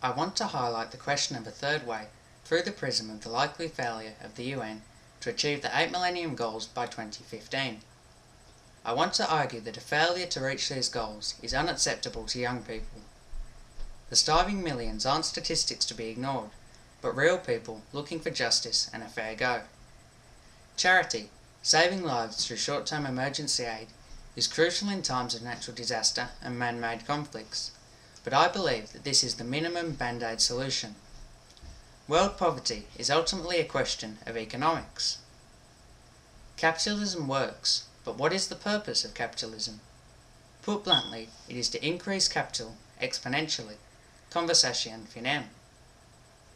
I want to highlight the question of a third way through the prism of the likely failure of the UN to achieve the 8 Millennium Goals by 2015. I want to argue that a failure to reach these goals is unacceptable to young people. The starving millions aren't statistics to be ignored, but real people looking for justice and a fair go. Charity, saving lives through short-term emergency aid, is crucial in times of natural disaster and man-made conflicts, but I believe that this is the minimum band-aid solution. World poverty is ultimately a question of economics. Capitalism works, but what is the purpose of capitalism? Put bluntly, it is to increase capital exponentially. Conversation finem.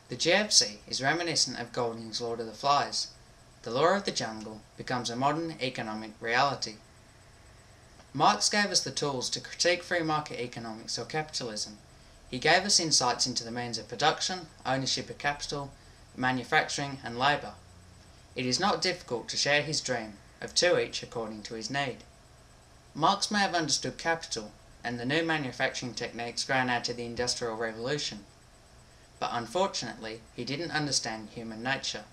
The GFC is reminiscent of Golding's Lord of the Flies. The law of the jungle becomes a modern economic reality. Marx gave us the tools to critique free market economics or capitalism. He gave us insights into the means of production, ownership of capital, manufacturing and labour. It is not difficult to share his dream of two each according to his need. Marx may have understood capital and the new manufacturing techniques grown out of the Industrial Revolution, but unfortunately he didn't understand human nature.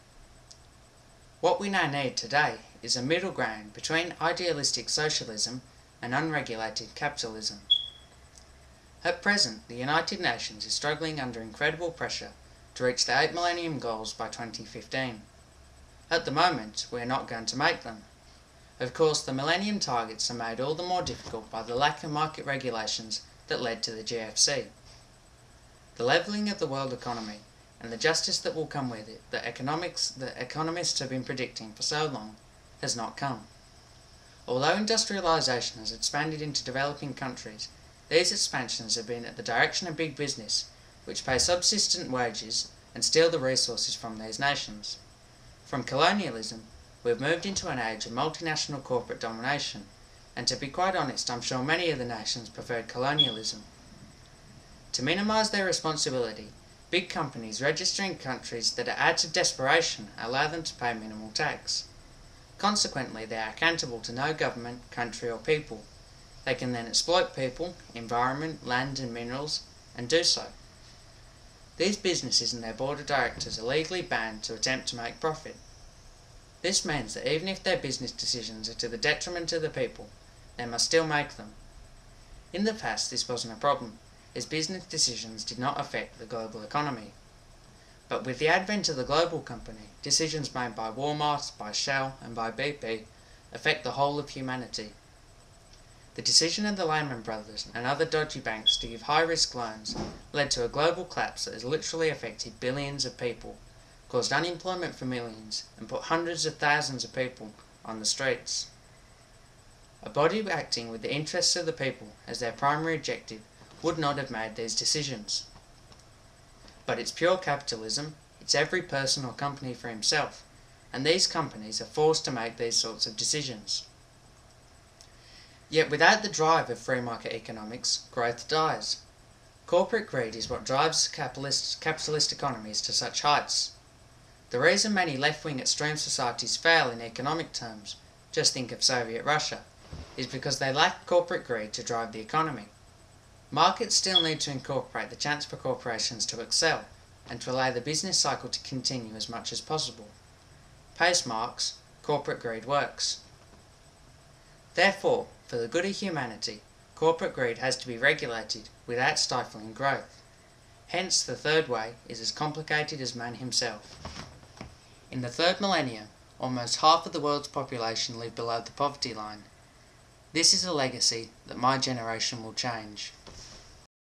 What we now need today is a middle ground between idealistic socialism and unregulated capitalism. At present, the United Nations is struggling under incredible pressure to reach the 8 Millennium Goals by 2015. At the moment, we are not going to make them. Of course, the Millennium targets are made all the more difficult by the lack of market regulations that led to the GFC. The levelling of the world economy and the justice that will come with it that economists have been predicting for so long has not come. Although industrialisation has expanded into developing countries, these expansions have been at the direction of big business, which pay subsistent wages and steal the resources from these nations. From colonialism, we have moved into an age of multinational corporate domination, and to be quite honest, I'm sure many of the nations preferred colonialism. To minimise their responsibility, big companies register in countries that are acts of desperation allow them to pay minimal tax. Consequently, they are accountable to no government, country or people. They can then exploit people, environment, land and minerals, and do so. These businesses and their board of directors are legally banned to attempt to make profit. This means that even if their business decisions are to the detriment of the people, they must still make them. In the past this wasn't a problem, as business decisions did not affect the global economy. But with the advent of the global company, decisions made by Walmart, by Shell and by BP affect the whole of humanity. The decision of the Lehman Brothers and other dodgy banks to give high-risk loans led to a global collapse that has literally affected billions of people, caused unemployment for millions, and put hundreds of thousands of people on the streets. A body acting with the interests of the people as their primary objective would not have made these decisions. But it's pure capitalism, it's every person or company for himself, and these companies are forced to make these sorts of decisions. Yet without the drive of free market economics, growth dies. Corporate greed is what drives capitalist economies to such heights. The reason many left-wing extreme societies fail in economic terms, just think of Soviet Russia, is because they lack corporate greed to drive the economy. Markets still need to incorporate the chance for corporations to excel, and to allow the business cycle to continue as much as possible. Pace Marx, corporate greed works. Therefore, for the good of humanity, corporate greed has to be regulated without stifling growth. Hence, the third way is as complicated as man himself. In the third millennium, almost half of the world's population live below the poverty line. This is a legacy that my generation will change.